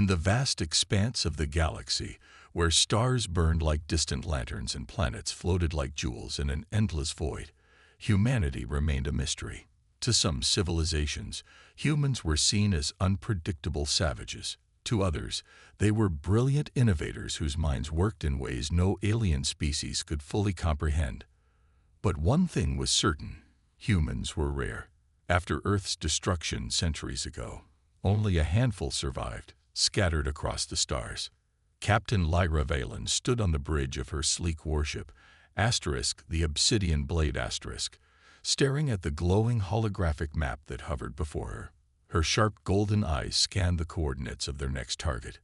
In the vast expanse of the galaxy, where stars burned like distant lanterns and planets floated like jewels in an endless void, humanity remained a mystery. To some civilizations, humans were seen as unpredictable savages. To others, they were brilliant innovators whose minds worked in ways no alien species could fully comprehend. But one thing was certain: humans were rare. After Earth's destruction centuries ago, only a handful survived, scattered across the stars. Captain Lyra Valen stood on the bridge of her sleek warship, the Obsidian Blade *, staring at the glowing holographic map that hovered before her. Her sharp golden eyes scanned the coordinates of their next target,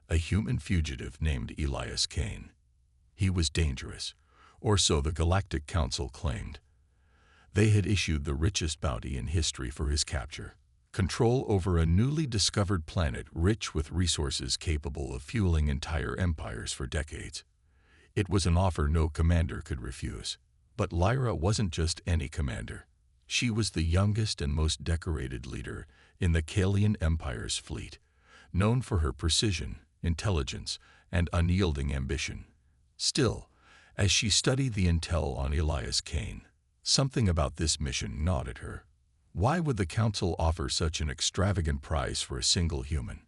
a human fugitive named Elias Kane. He was dangerous, or so the Galactic Council claimed. They had issued the richest bounty in history for his capture: control over a newly discovered planet rich with resources capable of fueling entire empires for decades. It was an offer no commander could refuse. But Lyra wasn't just any commander. She was the youngest and most decorated leader in the Kalian Empire's fleet, known for her precision, intelligence, and unyielding ambition. Still, as she studied the intel on Elias Kane, something about this mission gnawed at her. Why would the Council offer such an extravagant price for a single human?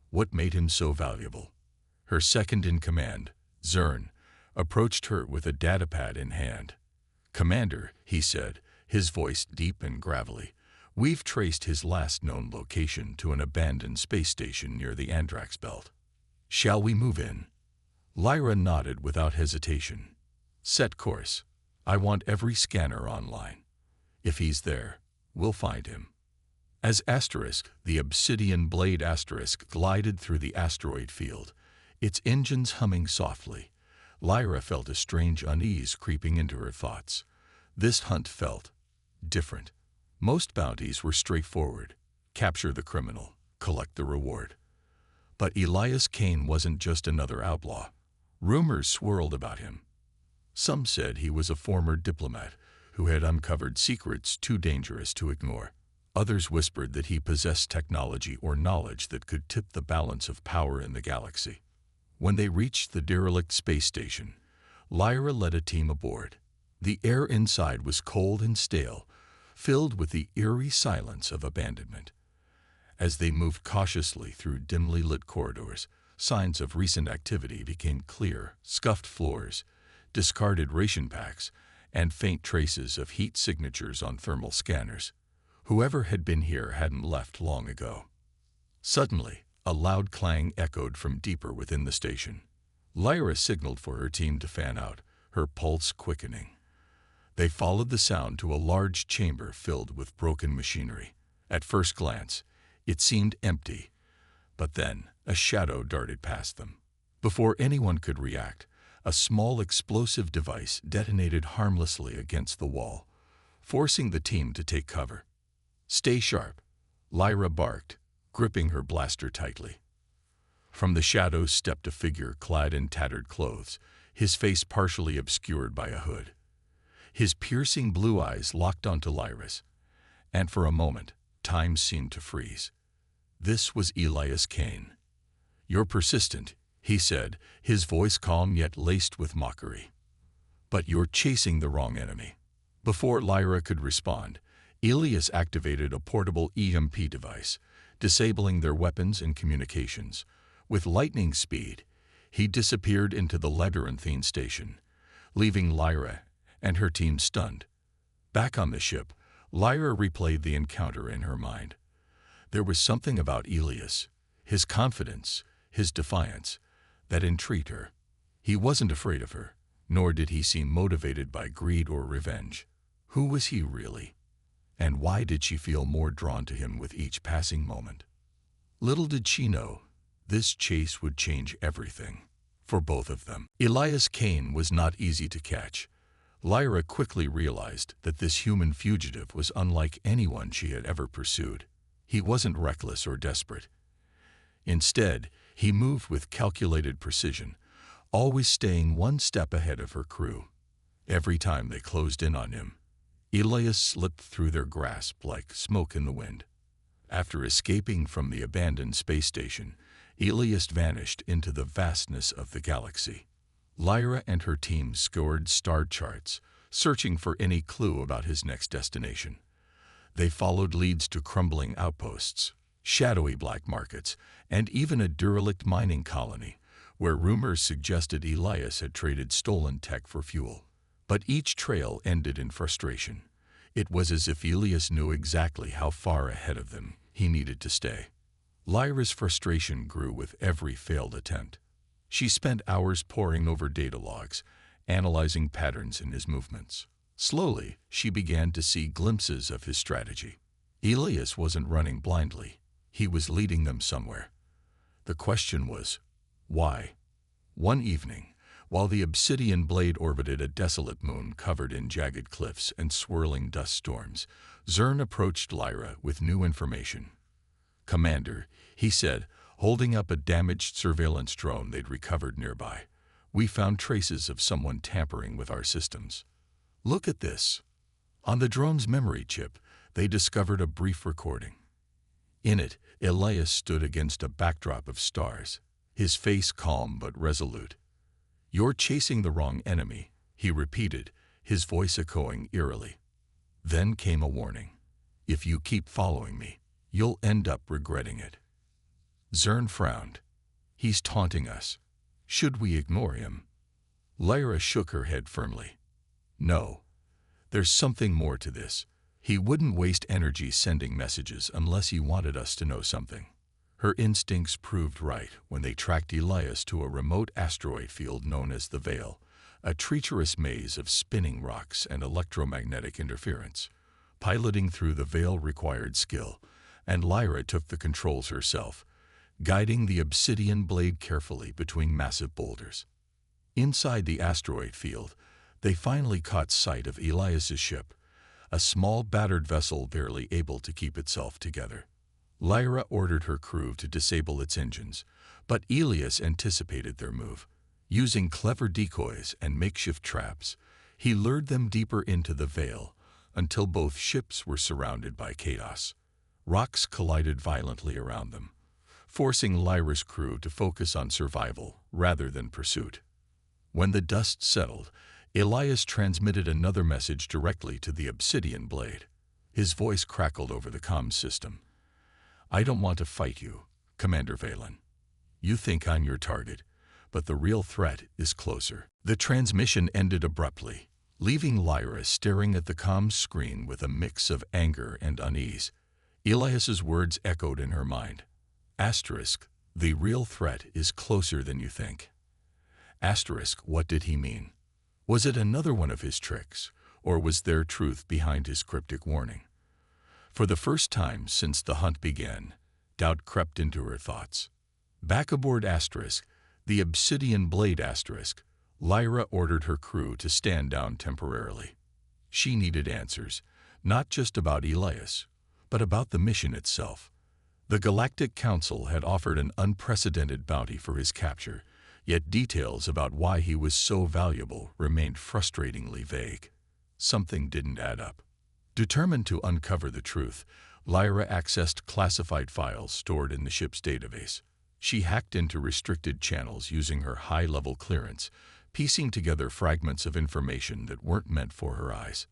What made him so valuable? Her second-in-command, Zern, approached her with a datapad in hand. "Commander," he said, his voice deep and gravelly, "we've traced his last known location to an abandoned space station near the Andrax Belt. Shall we move in?" Lyra nodded without hesitation. "Set course. I want every scanner online. If he's there, we'll find him." As the Obsidian Blade * glided through the asteroid field, its engines humming softly, Lyra felt a strange unease creeping into her thoughts. This hunt felt different. Most bounties were straightforward: capture the criminal, collect the reward. But Elias Kane wasn't just another outlaw. Rumors swirled about him. Some said he was a former diplomat who had uncovered secrets too dangerous to ignore. Others whispered that he possessed technology or knowledge that could tip the balance of power in the galaxy. When they reached the derelict space station, Lyra led a team aboard. The air inside was cold and stale, filled with the eerie silence of abandonment. As they moved cautiously through dimly lit corridors, signs of recent activity became clear: scuffed floors, discarded ration packs, and faint traces of heat signatures on thermal scanners. Whoever had been here hadn't left long ago. Suddenly, a loud clang echoed from deeper within the station. Lyra signaled for her team to fan out, her pulse quickening. They followed the sound to a large chamber filled with broken machinery. At first glance, it seemed empty, but then a shadow darted past them. Before anyone could react, a small explosive device detonated harmlessly against the wall, forcing the team to take cover. "Stay sharp," Lyra barked, gripping her blaster tightly. From the shadows stepped a figure clad in tattered clothes, his face partially obscured by a hood. His piercing blue eyes locked onto Lyra's, and for a moment, time seemed to freeze. This was Elias Kane. "You're persistent," he said, his voice calm yet laced with mockery. "But you're chasing the wrong enemy." Before Lyra could respond, Elias activated a portable EMP device, disabling their weapons and communications. With lightning speed, he disappeared into the labyrinthine station, leaving Lyra and her team stunned. Back on the ship, Lyra replayed the encounter in her mind. There was something about Elias, his confidence, his defiance, that intrigued her. He wasn't afraid of her, nor did he seem motivated by greed or revenge. Who was he really? And why did she feel more drawn to him with each passing moment? Little did she know, this chase would change everything for both of them. Elias Kane was not easy to catch. Lyra quickly realized that this human fugitive was unlike anyone she had ever pursued. He wasn't reckless or desperate. Instead, he moved with calculated precision, always staying one step ahead of her crew. Every time they closed in on him, Elias slipped through their grasp like smoke in the wind. After escaping from the abandoned space station, Elias vanished into the vastness of the galaxy. Lyra and her team scoured star charts, searching for any clue about his next destination. They followed leads to crumbling outposts, shadowy black markets, and even a derelict mining colony, where rumors suggested Elias had traded stolen tech for fuel. But each trail ended in frustration. It was as if Elias knew exactly how far ahead of them he needed to stay. Lyra's frustration grew with every failed attempt. She spent hours poring over data logs, analyzing patterns in his movements. Slowly, she began to see glimpses of his strategy. Elias wasn't running blindly. He was leading them somewhere. The question was, why? One evening, while the obsidian blade orbited a desolate moon covered in jagged cliffs and swirling dust storms, Zern approached Lyra with new information. "Commander," he said, holding up a damaged surveillance drone they'd recovered nearby, "we found traces of someone tampering with our systems. Look at this." On the drone's memory chip, they discovered a brief recording. In it, Elias stood against a backdrop of stars, his face calm but resolute. "You're chasing the wrong enemy," he repeated, his voice echoing eerily. Then came a warning. "If you keep following me, you'll end up regretting it." Zern frowned. "He's taunting us. Should we ignore him?" Lyra shook her head firmly. "No. There's something more to this. He wouldn't waste energy sending messages unless he wanted us to know something." Her instincts proved right when they tracked Elias to a remote asteroid field known as the Veil, a treacherous maze of spinning rocks and electromagnetic interference. Piloting through the Veil required skill, and Lyra took the controls herself, guiding the obsidian blade carefully between massive boulders. Inside the asteroid field, they finally caught sight of Elias's ship, a small battered vessel barely able to keep itself together. Lyra ordered her crew to disable its engines, but Elias anticipated their move. Using clever decoys and makeshift traps, he lured them deeper into the Veil until both ships were surrounded by chaos. Rocks collided violently around them, forcing Lyra's crew to focus on survival rather than pursuit. When the dust settled, Elias transmitted another message directly to the obsidian blade. His voice crackled over the comms system. "I don't want to fight you, Commander Valen. You think I'm your target, but the real threat is closer." The transmission ended abruptly, leaving Lyra staring at the comms screen with a mix of anger and unease. Elias's words echoed in her mind. Asterisk, "The real threat is closer than you think." Asterisk, what did he mean? Was it another one of his tricks, or was there truth behind his cryptic warning? For the first time since the hunt began, doubt crept into her thoughts. Back aboard Asterisk, the obsidian blade Asterisk, Lyra ordered her crew to stand down temporarily. She needed answers, not just about Elias, but about the mission itself. The Galactic Council had offered an unprecedented bounty for his capture, yet details about why he was so valuable remained frustratingly vague. Something didn't add up. Determined to uncover the truth, Lyra accessed classified files stored in the ship's database. She hacked into restricted channels using her high-level clearance, piecing together fragments of information that weren't meant for her eyes.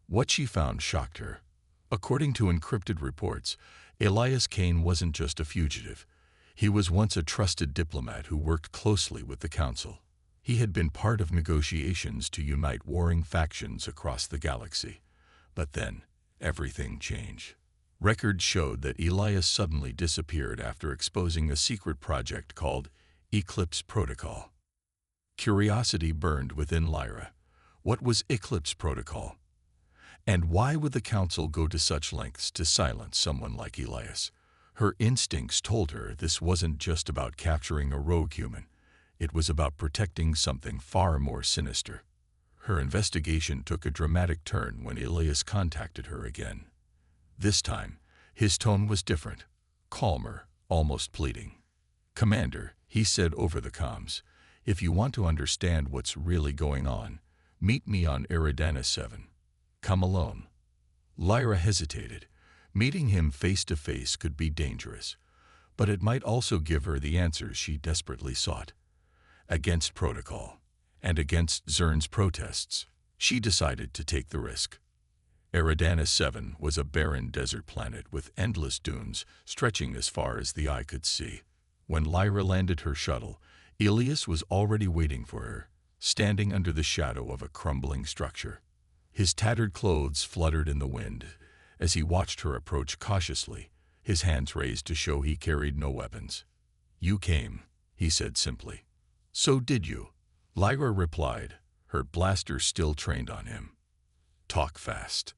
What she found shocked her. According to encrypted reports, Elias Kane wasn't just a fugitive. He was once a trusted diplomat who worked closely with the Council. He had been part of negotiations to unite warring factions across the galaxy. But then, everything changed. Records showed that Elias suddenly disappeared after exposing a secret project called Eclipse Protocol. Curiosity burned within Lyra. What was Eclipse Protocol? And why would the Council go to such lengths to silence someone like Elias? Her instincts told her this wasn't just about capturing a rogue human. It was about protecting something far more sinister. Her investigation took a dramatic turn when Elias contacted her again. This time, his tone was different, calmer, almost pleading. "Commander," he said over the comms, "if you want to understand what's really going on, meet me on Eridanus 7. Come alone." Lyra hesitated. Meeting him face to face could be dangerous. but it might also give her the answers she desperately sought. Against protocol, and against Zern's protests, she decided to take the risk. Eridanus 7 was a barren desert planet with endless dunes stretching as far as the eye could see. When Lyra landed her shuttle, Elias was already waiting for her, standing under the shadow of a crumbling structure. His tattered clothes fluttered in the wind as he watched her approach cautiously, his hands raised to show he carried no weapons. "You came," he said simply. "So did you," Lyra replied, her blaster still trained on him. "Talk fast."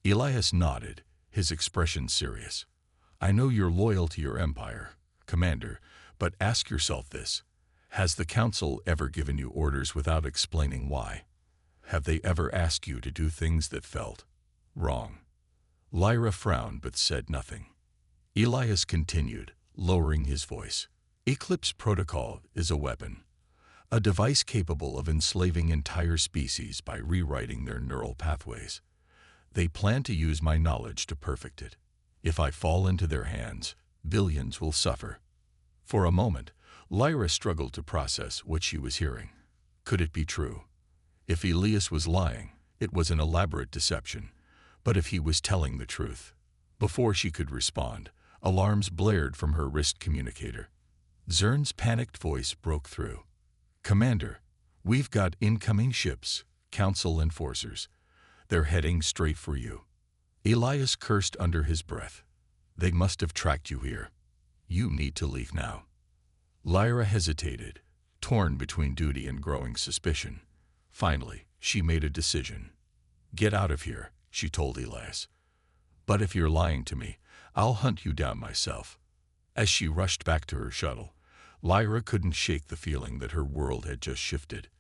Elias nodded, his expression serious. "I know you're loyal to your empire, Commander, but ask yourself this. Has the Council ever given you orders without explaining why? Have they ever asked you to do things that felt wrong?" Lyra frowned but said nothing. Elias continued, lowering his voice. "Eclipse Protocol is a weapon, a device capable of enslaving entire species by rewriting their neural pathways. They plan to use my knowledge to perfect it. If I fall into their hands, billions will suffer." For a moment, Lyra struggled to process what she was hearing. Could it be true? If Elias was lying, it was an elaborate deception. But if he was telling the truth? Before she could respond, alarms blared from her wrist communicator. Zern's panicked voice broke through. "Commander, we've got incoming ships, Council enforcers. They're heading straight for you." Elias cursed under his breath. "They must have tracked you here. You need to leave now." Lyra hesitated, torn between duty and growing suspicion. Finally, she made a decision. "Get out of here," she told Elias. "But if you're lying to me, I'll hunt you down myself." As she rushed back to her shuttle, Lyra couldn't shake the feeling that her world had just shifted.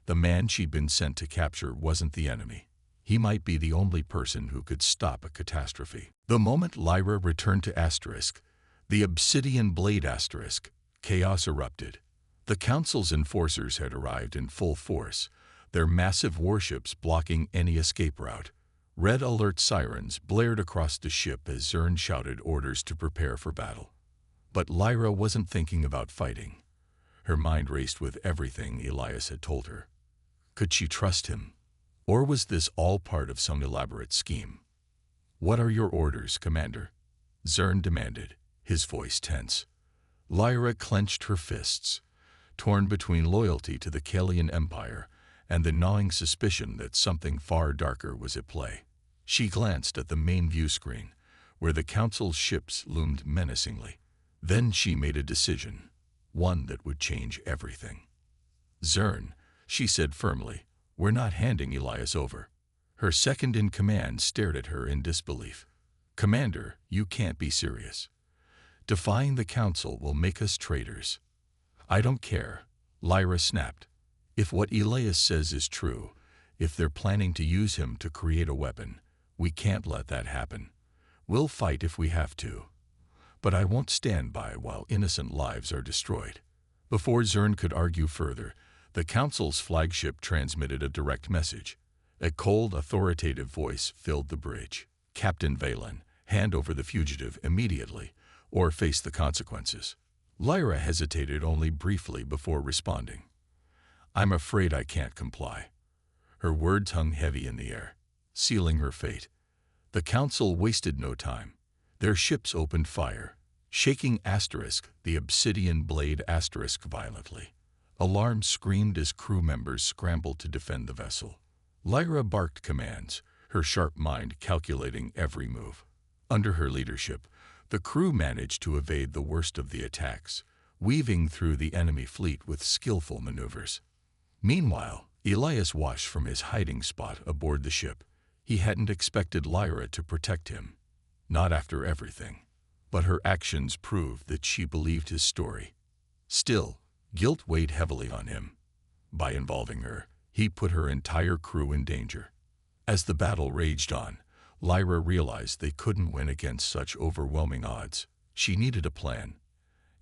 The man she'd been sent to capture wasn't the enemy. He might be the only person who could stop a catastrophe. The moment Lyra returned to Asterisk, the Obsidian Blade Asterisk, chaos erupted. The Council's enforcers had arrived in full force, their massive warships blocking any escape route. Red alert sirens blared across the ship as Zern shouted orders to prepare for battle. But Lyra wasn't thinking about fighting. Her mind raced with everything Elias had told her. Could she trust him? Or was this all part of some elaborate scheme? "What are your orders, Commander?" Zern demanded, his voice tense. Lyra clenched her fists, torn between loyalty to the Kalian Empire and the gnawing suspicion that something far darker was at play. She glanced at the main view screen, where the Council's ships loomed menacingly. Then she made a decision, one that would change everything. "Zern," she said firmly, "we're not handing Elias over." Her second-in-command stared at her in disbelief. "Commander, you can't be serious. Defying the Council will make us traitors." "I don't care," Lyra snapped. "If what Elias says is true, if they're planning to use him to create a weapon, we can't let that happen. We'll fight if we have to. But I won't stand by while innocent lives are destroyed." Before Zern could argue further, the Council's flagship transmitted a direct message. A cold, authoritative voice filled the bridge. "Captain Valen, hand over the fugitive immediately, or face the consequences." Lyra hesitated only briefly before responding. "I'm afraid I can't comply." Her words hung heavy in the air, sealing her fate. The Council wasted no time. Their ships opened fire, shaking Asterisk, the Obsidian Blade Asterisk, violently. Alarms screamed as crew members scrambled to defend the vessel. Lyra barked commands, her sharp mind calculating every move. Under her leadership, the crew managed to evade the worst of the attacks, weaving through the enemy fleet with skillful maneuvers. Meanwhile, Elias watched from his hiding spot aboard the ship. He hadn't expected Lyra to protect him. Not after everything. But her actions proved that she believed his story. Still, guilt weighed heavily on him. By involving her, he put her entire crew in danger. As the battle raged on, Lyra realized they couldn't win against such overwhelming odds. She needed a plan.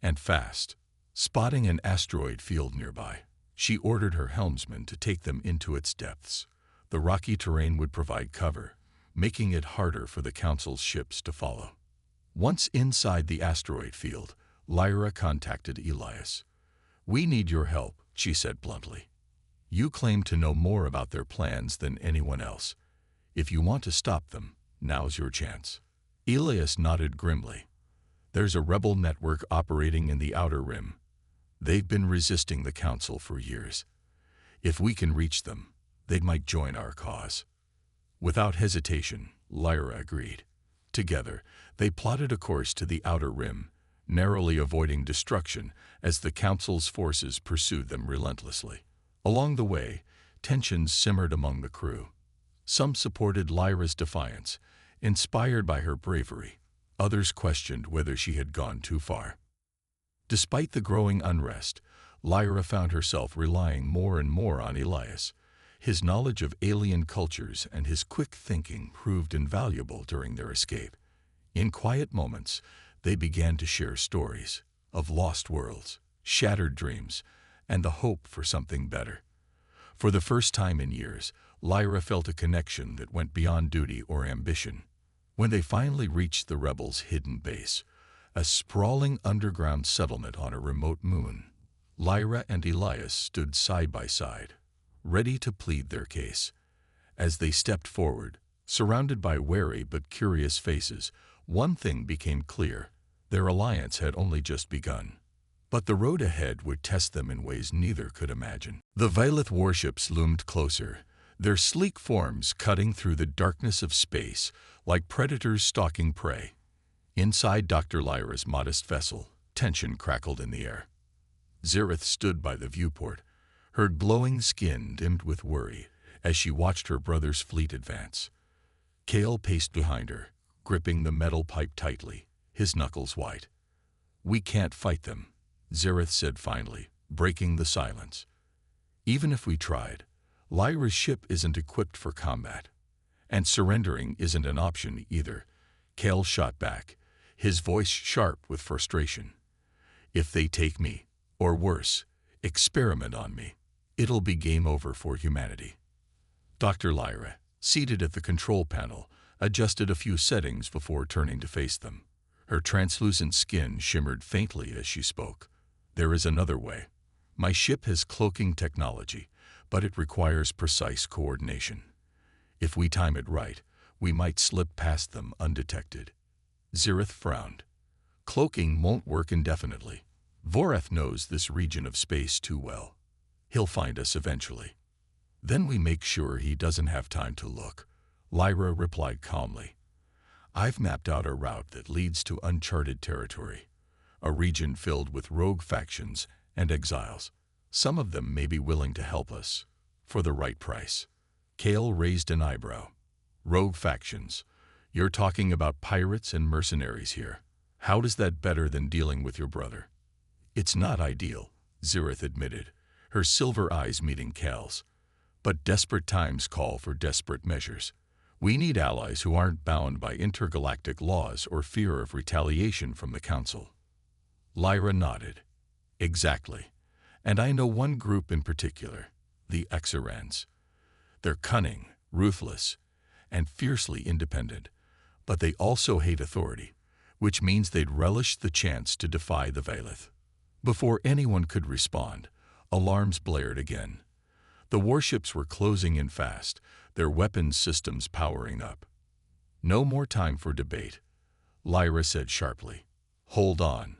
And fast. Spotting an asteroid field nearby, she ordered her helmsman to take them into its depths. The rocky terrain would provide cover, making it harder for the Council's ships to follow. Once inside the asteroid field, Lyra contacted Elias. "We need your help," she said bluntly. "You claim to know more about their plans than anyone else. If you want to stop them, now's your chance." Elias nodded grimly. "There's a rebel network operating in the Outer Rim. They've been resisting the Council for years. If we can reach them, they might join our cause." Without hesitation, Lyra agreed. Together, they plotted a course to the Outer Rim, narrowly avoiding destruction as the Council's forces pursued them relentlessly. Along the way, tensions simmered among the crew. Some supported Lyra's defiance, inspired by her bravery. Others questioned whether she had gone too far. Despite the growing unrest, Lyra found herself relying more and more on Elias. His knowledge of alien cultures and his quick thinking proved invaluable during their escape. In quiet moments, they began to share stories of lost worlds, shattered dreams, and the hope for something better. For the first time in years, Lyra felt a connection that went beyond duty or ambition. When they finally reached the rebels' hidden base, a sprawling underground settlement on a remote moon, Lyra and Elias stood side by side, ready to plead their case. As they stepped forward, surrounded by wary but curious faces, one thing became clear: their alliance had only just begun. But the road ahead would test them in ways neither could imagine. The Vailith warships loomed closer, their sleek forms cutting through the darkness of space like predators stalking prey. Inside Dr. Lyra's modest vessel, tension crackled in the air. Xerath stood by the viewport, her glowing skin dimmed with worry as she watched her brother's fleet advance. Kale paced behind her, gripping the metal pipe tightly, his knuckles white. "We can't fight them," Xerath said finally, breaking the silence. "Even if we tried, Lyra's ship isn't equipped for combat. And surrendering isn't an option either." Kale shot back, his voice sharp with frustration. "If they take me, or worse, experiment on me, it'll be game over for humanity." Dr. Lyra, seated at the control panel, adjusted a few settings before turning to face them. Her translucent skin shimmered faintly as she spoke. "There is another way. My ship has cloaking technology, but it requires precise coordination. If we time it right, we might slip past them undetected." Xerath frowned. "Cloaking won't work indefinitely. Vorath knows this region of space too well. He'll find us eventually. Then we make sure he doesn't have time to look," Lyra replied calmly. "I've mapped out a route that leads to uncharted territory, a region filled with rogue factions and exiles. Some of them may be willing to help us, for the right price." Kale raised an eyebrow. "Rogue factions? You're talking about pirates and mercenaries here. How does that better than dealing with your brother?" "It's not ideal," Xerath admitted, her silver eyes meeting Kale's. "But desperate times call for desperate measures. We need allies who aren't bound by intergalactic laws or fear of retaliation from the Council." Lyra nodded. "Exactly. And I know one group in particular, the Exarans. They're cunning, ruthless, and fiercely independent, but they also hate authority, which means they'd relish the chance to defy the Vailith." Before anyone could respond, alarms blared again. The warships were closing in fast, their weapons systems powering up. "No more time for debate," Lyra said sharply. "Hold on."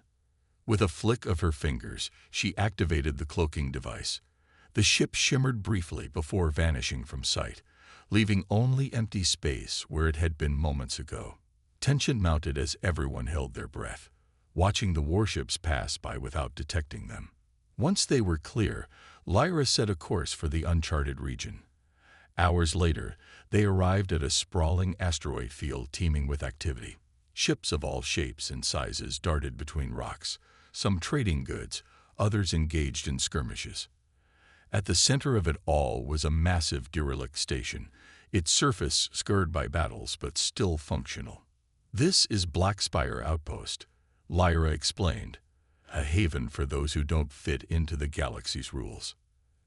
With a flick of her fingers, she activated the cloaking device. The ship shimmered briefly before vanishing from sight, leaving only empty space where it had been moments ago. Tension mounted as everyone held their breath, watching the warships pass by without detecting them. Once they were clear, Lyra set a course for the uncharted region. Hours later, they arrived at a sprawling asteroid field teeming with activity. Ships of all shapes and sizes darted between rocks, some trading goods, others engaged in skirmishes. At the center of it all was a massive derelict station, its surface scarred by battles but still functional. "This is Blackspire Outpost," Lyra explained, "a haven for those who don't fit into the galaxy's rules."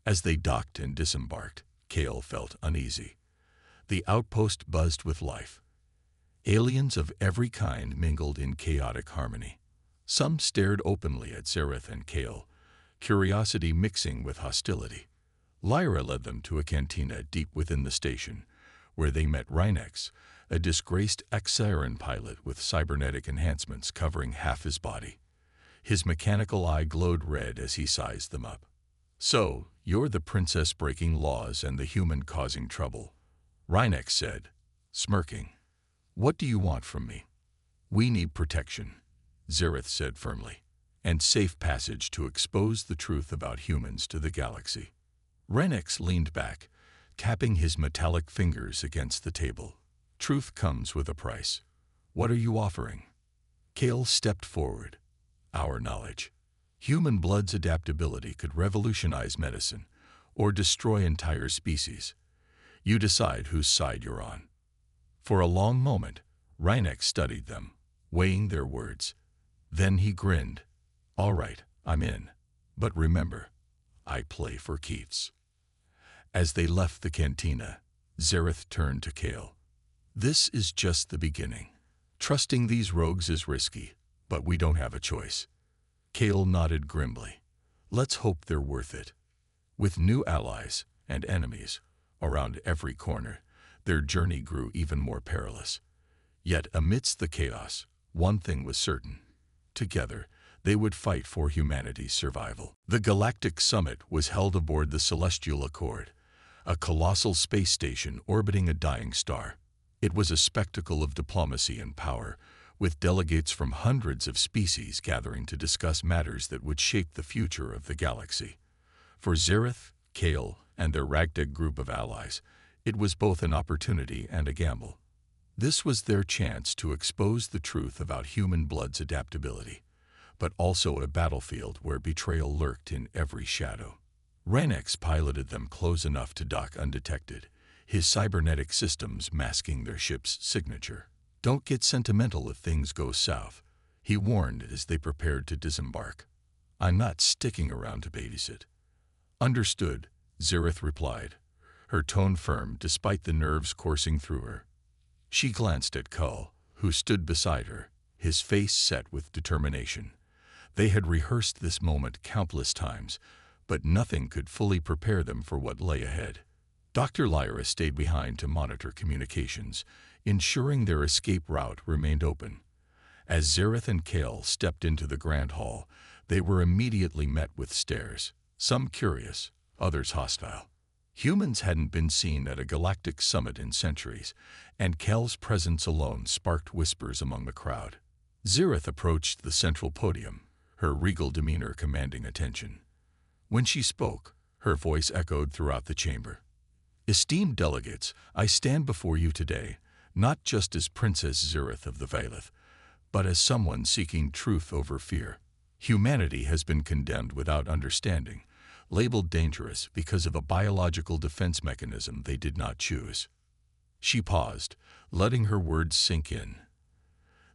As they docked and disembarked, Kale felt uneasy. The outpost buzzed with life. Aliens of every kind mingled in chaotic harmony. Some stared openly at Zareth and Kale, curiosity mixing with hostility. Lyra led them to a cantina deep within the station, where they met Rhynex, a disgraced Exiran pilot with cybernetic enhancements covering half his body. His mechanical eye glowed red as he sized them up. "So, you're the princess breaking laws and the human causing trouble," Rhynex said, smirking. "What do you want from me?" "We need protection," Zareth said firmly, "and safe passage to expose the truth about humans to the galaxy." Rhynex leaned back, tapping his metallic fingers against the table. "Truth comes with a price. What are you offering?" Kale stepped forward. "Our knowledge. Human blood's adaptability could revolutionize medicine or destroy entire species. You decide whose side you're on." For a long moment, Rhynex studied them, weighing their words. Then he grinned. "All right, I'm in. But remember, I play for keeps." As they left the cantina, Zareth turned to Kale. "This is just the beginning. Trusting these rogues is risky, but we don't have a choice." Kale nodded grimly. "Let's hope they're worth it." With new allies and enemies around every corner, their journey grew even more perilous. Yet amidst the chaos, one thing was certain. Together, they would fight for humanity's survival. The Galactic Summit was held aboard the Celestial Accord, a colossal space station orbiting a dying star. It was a spectacle of diplomacy and power, with delegates from hundreds of species gathering to discuss matters that would shape the future of the galaxy. For Zareth, Kale, and their ragtag group of allies, it was both an opportunity and a gamble. This was their chance to expose the truth about human blood's adaptability, but also a battlefield where betrayal lurked in every shadow. Rhynex piloted them close enough to dock undetected, his cybernetic systems masking their ship's signature. "Don't get sentimental if things go south," he warned as they prepared to disembark. "I'm not sticking around to babysit." "Understood," Zareth replied, her tone firm despite the nerves coursing through her. She glanced at Kull, who stood beside her, his face set with determination. They had rehearsed this moment countless times, but nothing could fully prepare them for what lay ahead. Dr. Lyra stayed behind to monitor communications, ensuring their escape route remained open. As Zareth and Kale stepped into the Grand Hall, they were immediately met with stares, some curious, others hostile. Humans hadn't been seen at a galactic summit in centuries, and Kale's presence alone sparked whispers among the crowd. Zareth approached the central podium, her regal demeanor commanding attention. When she spoke, her voice echoed throughout the chamber. "Esteemed delegates, I stand before you today, not just as Princess Zareth of the Vailith, but as someone seeking truth over fear. Humanity has been condemned without understanding, labeled dangerous because of a biological defense mechanism they did not choose." She paused, letting her words sink in.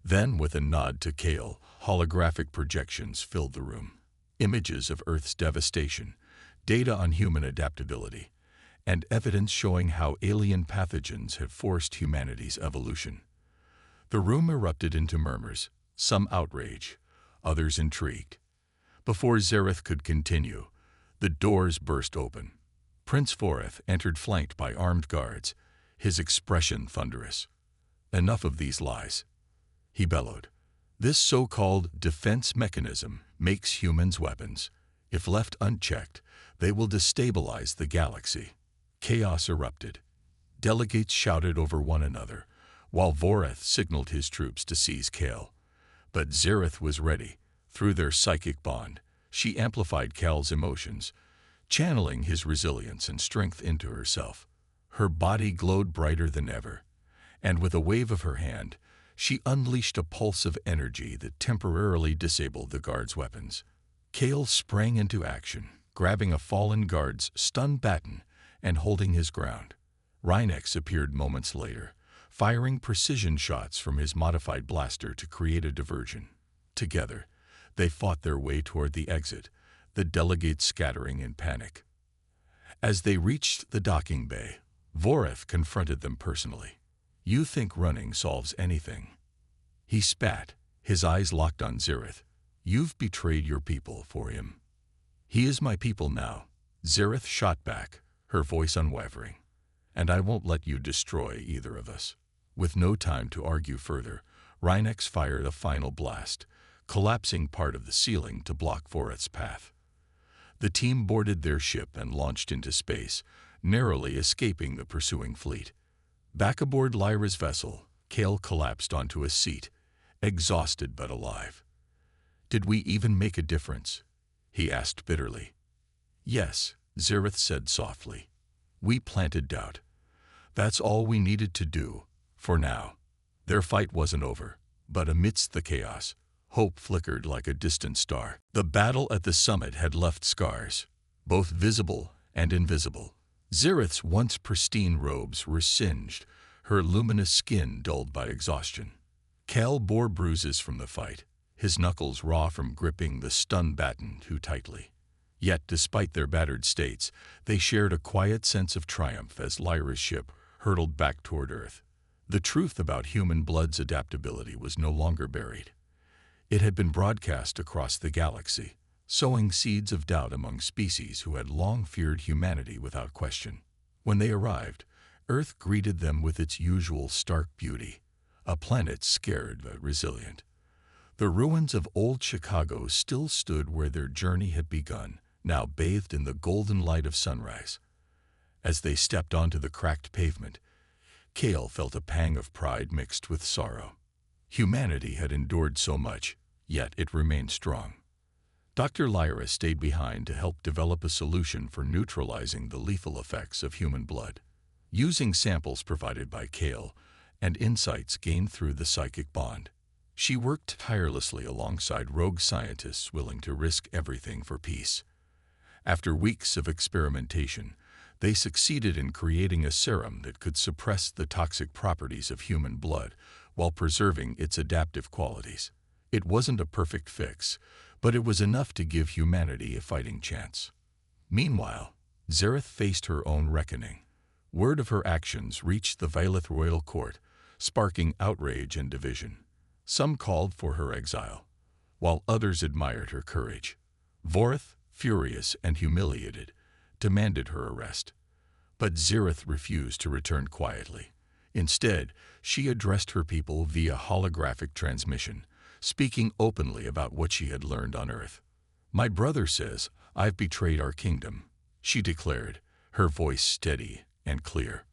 Then, with a nod to Kale, holographic projections filled the room. Images of Earth's devastation, data on human adaptability, and evidence showing how alien pathogens have forced humanity's evolution. The room erupted into murmurs, some outrage, others intrigued. Before Zareth could continue, the doors burst open. Prince Voreth entered flanked by armed guards, his expression thunderous. "Enough of these lies," he bellowed. "This so-called defense mechanism makes humans weapons. If left unchecked, they will destabilize the galaxy." Chaos erupted. Delegates shouted over one another, while Voreth signaled his troops to seize Kale. But Zareth was ready. Through their psychic bond, she amplified Kal's emotions, channeling his resilience and strength into herself. Her body glowed brighter than ever, and with a wave of her hand, she unleashed a pulse of energy that temporarily disabled the guards' weapons. Kale sprang into action, grabbing a fallen guard's stunned baton and holding his ground. Rhynex appeared moments later, firing precision shots from his modified blaster to create a diversion. Together, they fought their way toward the exit, the delegates scattering in panic. As they reached the docking bay, Voreth confronted them personally. You think running solves anything. He spat, his eyes locked on Zereth. You've betrayed your people for him. He is my people now, Zereth shot back, her voice unwavering. And I won't let you destroy either of us. With no time to argue further, Rhynex fired a final blast, collapsing part of the ceiling to block Voreth's path. The team boarded their ship and launched into space, narrowly escaping the pursuing fleet. Back aboard Lyra's vessel, Kale collapsed onto a seat, exhausted but alive. Did we even make a difference? He asked bitterly. Yes, Zereth said softly. We planted doubt. That's all we needed to do, for now. Their fight wasn't over, but amidst the chaos, hope flickered like a distant star. The battle at the summit had left scars, both visible and invisible. Zereth's once pristine robes were singed, her luminous skin dulled by exhaustion. Cal bore bruises from the fight, his knuckles raw from gripping the stun baton too tightly. Yet, despite their battered states, they shared a quiet sense of triumph as Lyra's ship hurtled back toward Earth. The truth about human blood's adaptability was no longer buried. It had been broadcast across the galaxy, sowing seeds of doubt among species who had long feared humanity without question. When they arrived, Earth greeted them with its usual stark beauty, a planet scared but resilient. The ruins of old Chicago still stood where their journey had begun, now bathed in the golden light of sunrise. As they stepped onto the cracked pavement, Kale felt a pang of pride mixed with sorrow. Humanity had endured so much, yet it remained strong. Dr. Lyra stayed behind to help develop a solution for neutralizing the lethal effects of human blood. Using samples provided by Kale and insights gained through the psychic bond, she worked tirelessly alongside rogue scientists willing to risk everything for peace. After weeks of experimentation, they succeeded in creating a serum that could suppress the toxic properties of human blood while preserving its adaptive qualities. It wasn't a perfect fix, but it was enough to give humanity a fighting chance. Meanwhile, Zereth faced her own reckoning. Word of her actions reached the Vailith royal court, sparking outrage and division. Some called for her exile, while others admired her courage. Voreth, furious and humiliated, demanded her arrest. But Zereth refused to return quietly. Instead, she addressed her people via holographic transmission, speaking openly about what she had learned on Earth. "My brother says I've betrayed our kingdom," she declared, her voice steady and clear.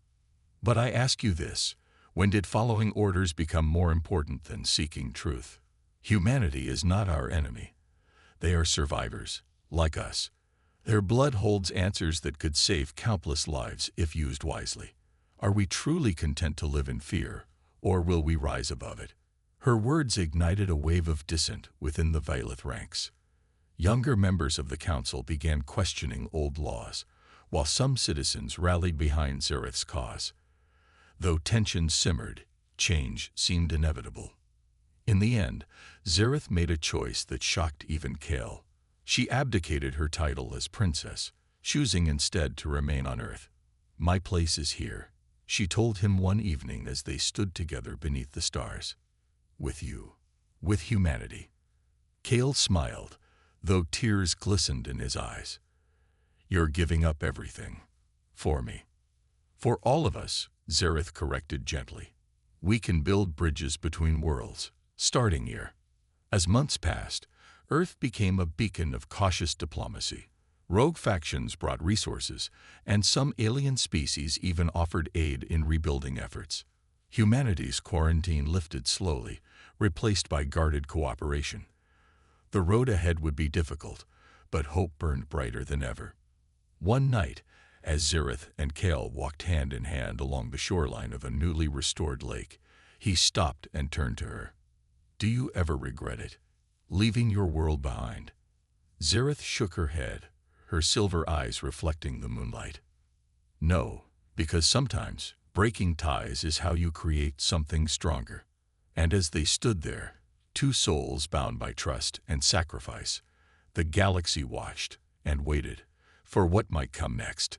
"But I ask you this, when did following orders become more important than seeking truth? Humanity is not our enemy. They are survivors, like us. Their blood holds answers that could save countless lives if used wisely. Are we truly content to live in fear, or will we rise above it?" Her words ignited a wave of dissent within the Vailith ranks. Younger members of the council began questioning old laws, while some citizens rallied behind Zereth's cause. Though tension simmered, change seemed inevitable. In the end, Zereth made a choice that shocked even Kale. She abdicated her title as princess, choosing instead to remain on Earth. "My place is here," she told him one evening as they stood together beneath the stars. "With you, with humanity." Kale smiled, though tears glistened in his eyes. "You're giving up everything. For me." "For all of us," Zereth corrected gently. "We can build bridges between worlds, starting here." As months passed, Earth became a beacon of cautious diplomacy. Rogue factions brought resources, and some alien species even offered aid in rebuilding efforts. Humanity's quarantine lifted slowly, replaced by guarded cooperation. The road ahead would be difficult, but hope burned brighter than ever. One night, as Zereth and Kale walked hand in hand along the shoreline of a newly restored lake, he stopped and turned to her. "Do you ever regret it, leaving your world behind?" Zereth shook her head, her silver eyes reflecting the moonlight. "No, because sometimes breaking ties is how you create something stronger." And as they stood there, two souls bound by trust and sacrifice, the galaxy watched and waited for what might come next.